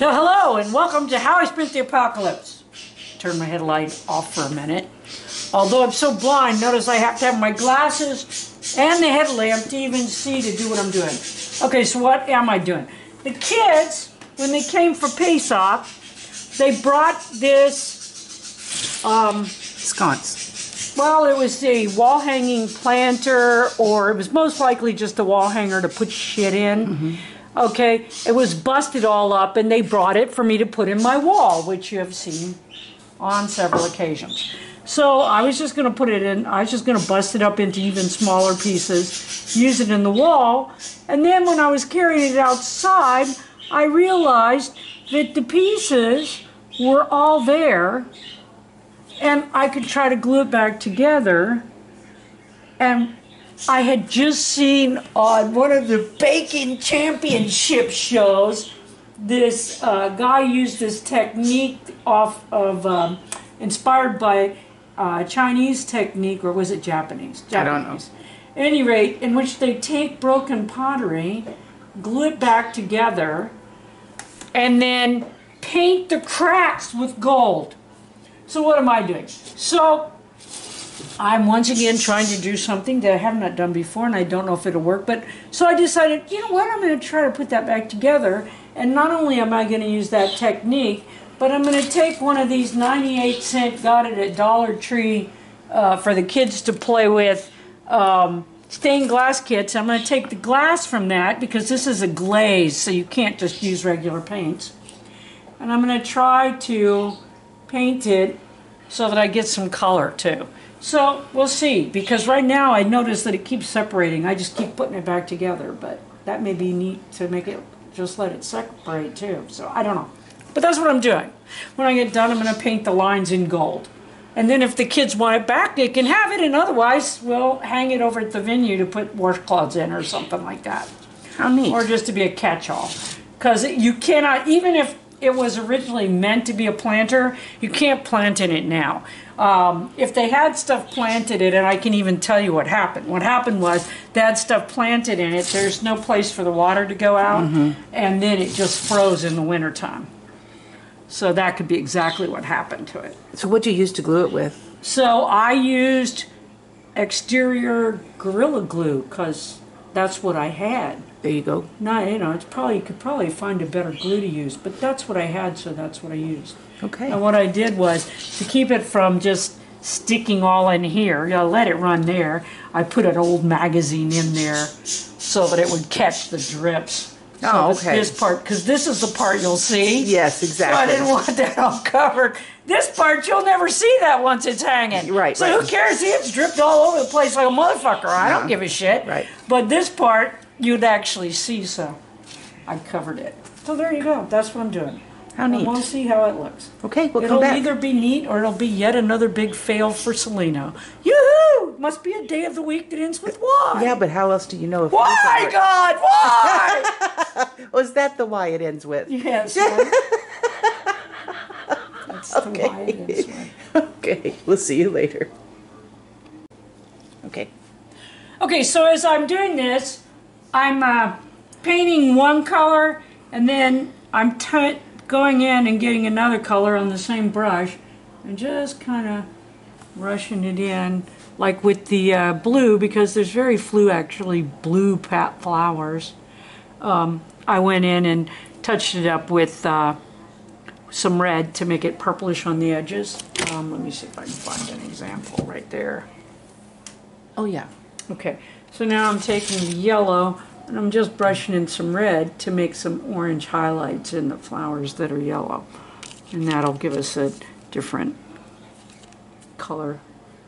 So hello and welcome to How I Spent the Apocalypse. Turn my headlight off for a minute. Although I'm so blind, notice I have to have my glasses and the headlamp to even see to do what I'm doing. Okay, so what am I doing? The kids, when they came for Pesach, they brought this sconce. Well, it was a wall hanging planter, or it was most likely just a wall hanger to put shit in. Mm-hmm. Okay, it was busted all up, and they brought it for me to put in my wall, which you have seen on several occasions. So I was just going to put it in, I was just going to bust it up into even smaller pieces, use it in the wall, and then when I was carrying it outside, I realized that the pieces were all there, and I could try to glue it back together, and I had just seen on one of the baking championship shows, this guy used this technique off of, inspired by Chinese technique, or was it Japanese? I don't know. At any rate, in which they take broken pottery, glue it back together, and then paint the cracks with gold. So what am I doing? So I'm once again trying to do something that I have not done before, and I don't know if it'll work. But so I decided, you know what, I'm going to try to put that back together. And not only am I going to use that technique, but I'm going to take one of these 98-cent, got it at Dollar Tree for the kids to play with, stained glass kits. I'm going to take the glass from that, because this is a glaze, so you can't just use regular paints. And I'm going to try to paint it so that I get some color too. So we'll see, because right now I notice that it keeps separating. I just keep putting it back together, but that may be neat to make it, just let it separate too. So I don't know. But that's what I'm doing. When I get done, I'm going to paint the lines in gold. And then if the kids want it back, they can have it, and otherwise we'll hang it over at the venue to put washcloths in or something like that. How neat. Or just to be a catch-all. Because you cannot, even if it was originally meant to be a planter, you can't plant in it now. If they had stuff planted in it, I can even tell you what happened. What happened was they had stuff planted in it, there's no place for the water to go out, and then it just froze in the wintertime. So that could be exactly what happened to it. So what'd you use to glue it with? So I used exterior Gorilla Glue, because that's what I had. There you go. No, you know, it's probably, you could probably find a better glue to use, but that's what I had, so that's what I used. Okay. And what I did was, to keep it from just sticking all in here, you know, let it run there, I put an old magazine in there so that it would catch the drips. So Oh, okay. This part, because this is the part you'll see. Yes, exactly. So I didn't want that all covered. This part, you'll never see that once it's hanging. Right, So right. who cares? See, it's dripped all over the place like a motherfucker. I don't give a shit. Right. But this part, you'd actually see, so I covered it. So there you go. That's what I'm doing. How neat. And we'll see how it looks. Okay, we'll It'll come back. either be neat or it'll be yet another big fail for Celino. Yoo-hoo! Must be a day of the week that ends with Y. Yeah, but how else do you know if Why, it is God? Why? or is that the Y it ends with? Yes. That's the Y it ends with. Okay, we'll see you later. Okay. Okay, so as I'm doing this, I'm painting one color, and then I'm going in and getting another color on the same brush, and just kind of rushing it in, like with the blue, because there's very few actually blue flowers. I went in and touched it up with some red to make it purplish on the edges. Let me see if I can find an example right there. Oh, yeah. Okay, so now I'm taking the yellow and I'm just brushing in some red to make some orange highlights in the flowers that are yellow. And that'll give us a different color,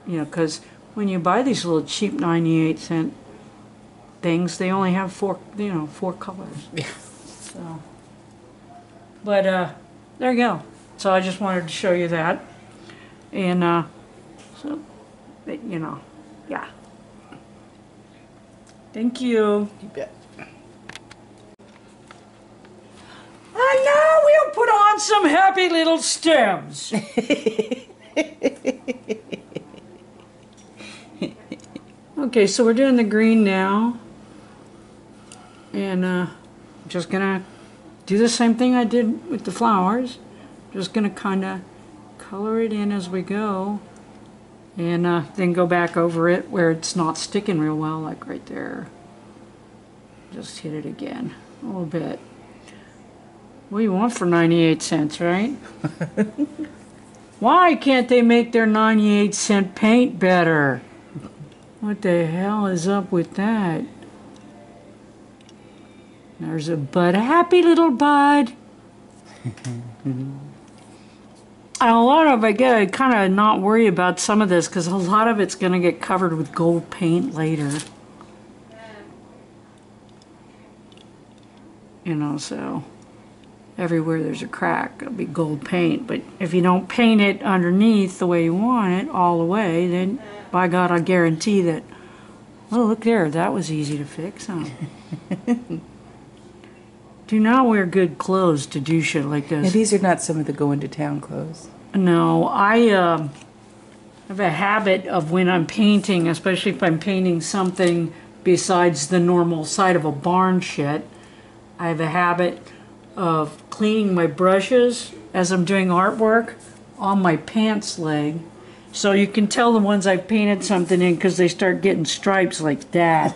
you know, because when you buy these little cheap 98-cent things, they only have four colors. Yeah. So, but there you go. So I just wanted to show you that. And so, you know, yeah. Thank you. You bet. And now we'll put on some happy little stems. Okay, so we're doing the green now. And I'm just gonna do the same thing I did with the flowers. Just gonna kind of color it in as we go, and then go back over it where it's not sticking real well, like right there. Just hit it again a little bit. What do you want for 98 cents, right? Why can't they make their 98-cent paint better? What the hell is up with that? There's a bud, a happy little bud. And a lot of, I gotta kind of not worry about some of this because a lot of it's gonna get covered with gold paint later. You know, so everywhere there's a crack, it'll be gold paint. But if you don't paint it underneath the way you want it all the way, then by God, I guarantee that, oh, look there, that was easy to fix, huh? Do not wear good clothes to do shit like this. And these are not some of the go into town clothes. No, I have a habit of when I'm painting, especially if I'm painting something besides the normal side of a barn shit, I have a habit of cleaning my brushes as I'm doing artwork on my pants leg. So you can tell the ones I painted something in because they start getting stripes like that.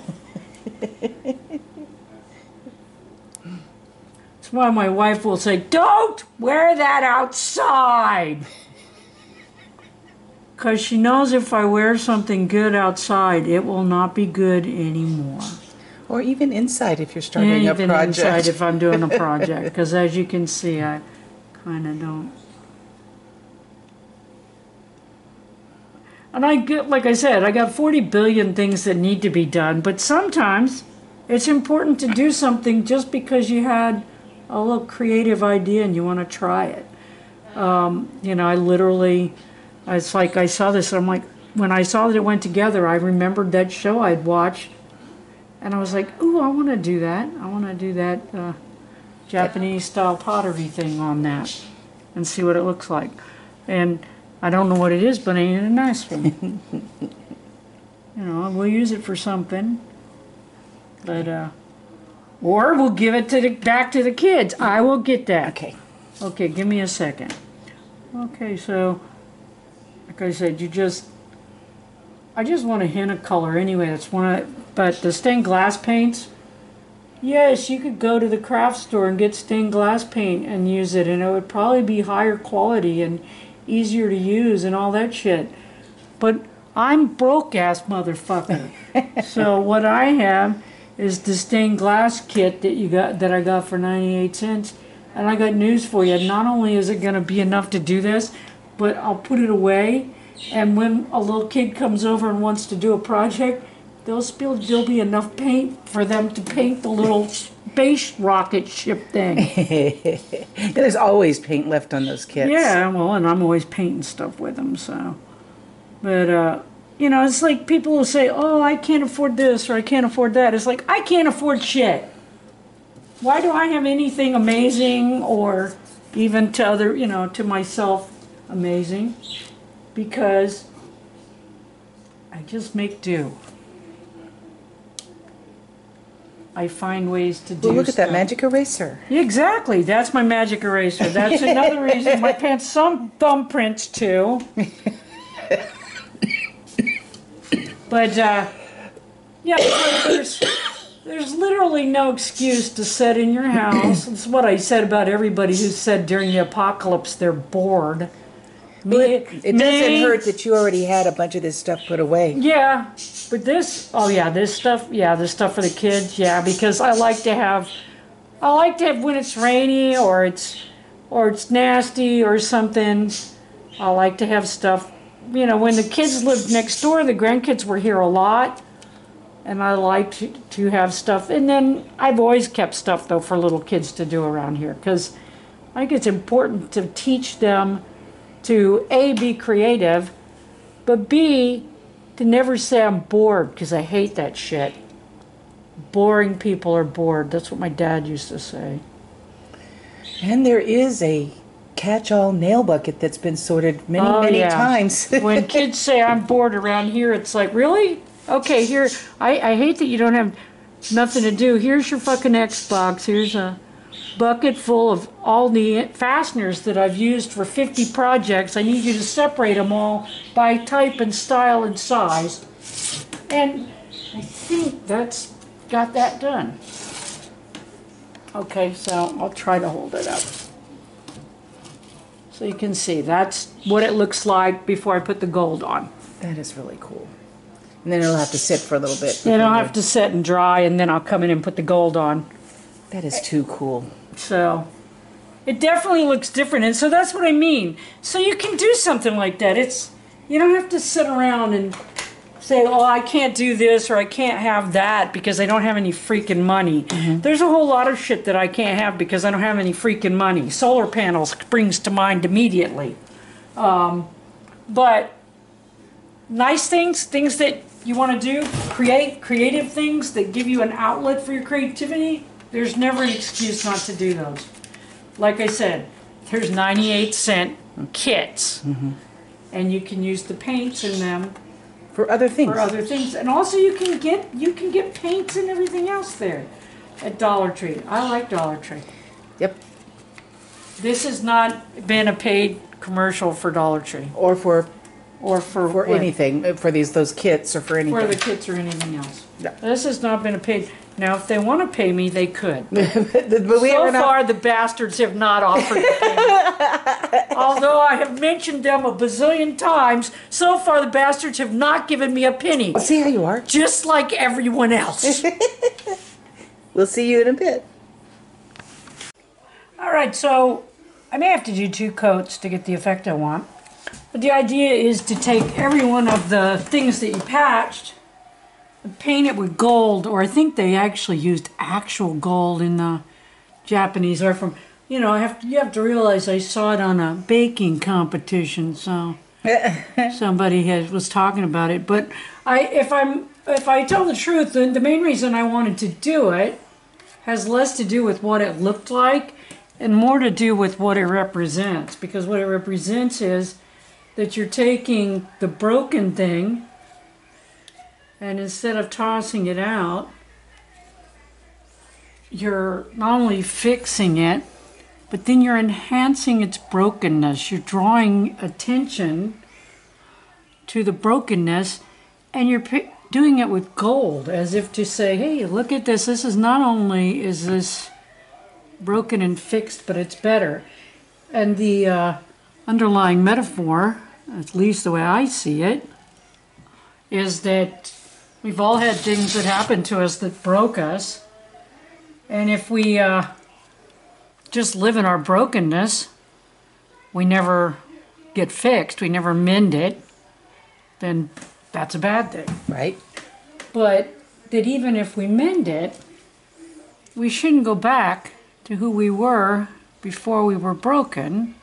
That's why my wife will say, "Don't wear that outside." Because she knows if I wear something good outside, it will not be good anymore. Or even inside if you're starting a Even project. inside if I'm doing a project. Because as you can see, I kind of don't. And I get, like I said, I got 40 billion things that need to be done. But sometimes it's important to do something just because you had a little creative idea and you want to try it. You know, I literally, it's like I saw this, I'm like, when I saw that it went together, I remembered that show I'd watched, and I was like, ooh, I want to do that. I want to do that Japanese-style pottery thing on that and see what it looks like. And I don't know what it is, but ain't it a nice one? You know, we'll use it for something. But, or we'll give it to back to the kids. I will get that. Okay. Okay, give me a second. Okay, so, like I said, I just want a hint of color anyway. That's but the stained glass paints, yes, you could go to the craft store and get stained glass paint and use it, and it would probably be higher quality and easier to use and all that shit. But I'm broke-ass motherfucker. So what I have is the stained glass kit that I got for 98 cents. And I got news for you. Not only is it going to be enough to do this, but I'll put it away. And when a little kid comes over and wants to do a project, there'll be enough paint for them to paint the little space rocket ship thing. There's always paint left on those kits. Yeah, well, and I'm always painting stuff with them, so. But, you know, it's like people will say, oh, I can't afford this or I can't afford that. It's like, I can't afford shit. Why do I have anything amazing or even to other, you know, to myself amazing? Because I just make do. I find ways to do Well, look at that stuff. magic eraser. Exactly, that's my magic eraser. That's another reason my pants, some thumbprints too. But, yeah, there's literally no excuse to sit in your house. It's what I said about everybody who said during the apocalypse they're bored. Well, it doesn't hurt that you already had a bunch of this stuff put away. Yeah, but this stuff for the kids, yeah, because I like to have when it's rainy or it's nasty or something, I like to have stuff. You know, when the kids lived next door, the grandkids were here a lot, and I like to have stuff. And then I've always kept stuff, though, for little kids to do around here, because I think it's important to teach them to, A, be creative, but B, to never say I'm bored, because I hate that shit. Boring people are bored. That's what my dad used to say. And there is a catch-all nail bucket that's been sorted many times. When kids say I'm bored around here, it's like, really? Okay, here, I hate that you don't have nothing to do. Here's your fucking Xbox. Here's a bucket full of all the fasteners that I've used for 50 projects. I need you to separate them all by type and style and size. And I think that's got that done. Okay, so I'll try to hold it up. So you can see that's what it looks like before I put the gold on. That is really cool. And then it'll have to sit for a little bit. Then I'll have to set and dry, and then I'll come in and put the gold on. That is too cool. So it definitely looks different, and so that's what I mean. So you can do something like that. You don't have to sit around and say, oh, I can't do this or I can't have that because I don't have any freaking money. There's a whole lot of shit that I can't have because I don't have any freaking money. Solar panels brings to mind immediately. But nice things that you want to do, creative things that give you an outlet for your creativity, there's never an excuse not to do those. Like I said, there's 98-cent kits, and you can use the paints in them for other things. And also you can get paints and everything else there at Dollar Tree. I like Dollar Tree. Yep. This has not been a paid commercial for Dollar Tree. Or for what? anything, for those kits or for anything. For the kits or anything else. No. This has not been a paid. Now, if they want to pay me, they could. But So far, the bastards have not offered to pay me. Although I have mentioned them a bazillion times, so far the bastards have not given me a penny. I'll see how you are. Just like everyone else. We'll see you in a bit. All right, so I may have to do 2 coats to get the effect I want. But the idea is to take every one of the things that you patched and paint it with gold, or I think they actually used actual gold in the Japanese art form. You know, you have to realize I saw it on a baking competition, so somebody was talking about it. But if I tell the truth, then the main reason I wanted to do it has less to do with what it looked like and more to do with what it represents. Because what it represents is that you're taking the broken thing, and instead of tossing it out, you're not only fixing it, but then you're enhancing its brokenness. You're drawing attention to the brokenness, and you're doing it with gold, as if to say, hey, look at this. This is not only is this broken and fixed, but it's better. And the underlying metaphor, at least the way I see it, is that we've all had things that happened to us that broke us. And if we just live in our brokenness, we never get fixed, we never mend it, then that's a bad thing. Right. But that even if we mend it, we shouldn't go back to who we were before we were broken.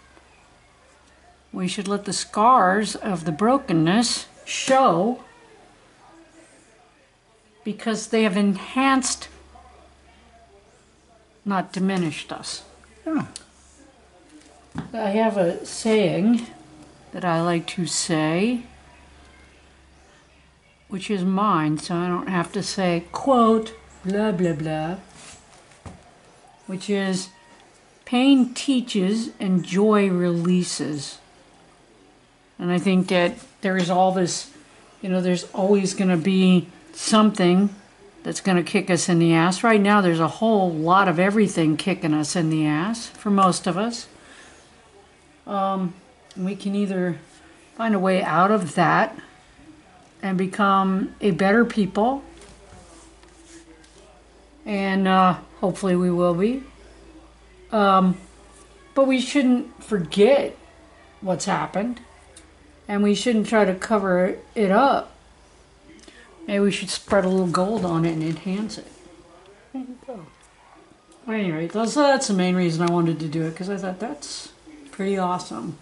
We should let the scars of the brokenness show, because they have enhanced, not diminished us. Oh. I have a saying that I like to say, which is mine, so I don't have to say, quote, blah, blah, blah, which is, pain teaches and joy releases. And I think that there is all this, there's always going to be something that's going to kick us in the ass. Right now, there's a whole lot of everything kicking us in the ass for most of us. We can either find a way out of that and become a better people, and hopefully we will be. But we shouldn't forget what's happened, and we shouldn't try to cover it up. Maybe we should spread a little gold on it and enhance it. There you go. Well, anyway, that's the main reason I wanted to do it, because I thought that's pretty awesome.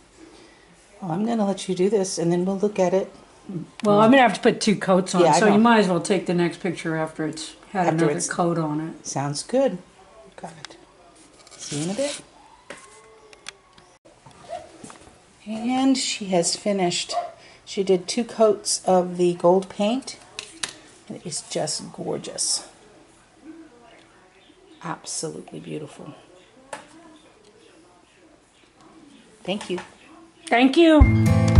Well, I'm going to let you do this, and then we'll look at it. Well, I'm going to have to put 2 coats on, Yeah, so you might as well take the next picture after it's had After another it's- coat on it. Sounds good. Got it. See you in a bit. And she has finished. She did 2 coats of the gold paint. It is just gorgeous. Absolutely beautiful. Thank you. Thank you.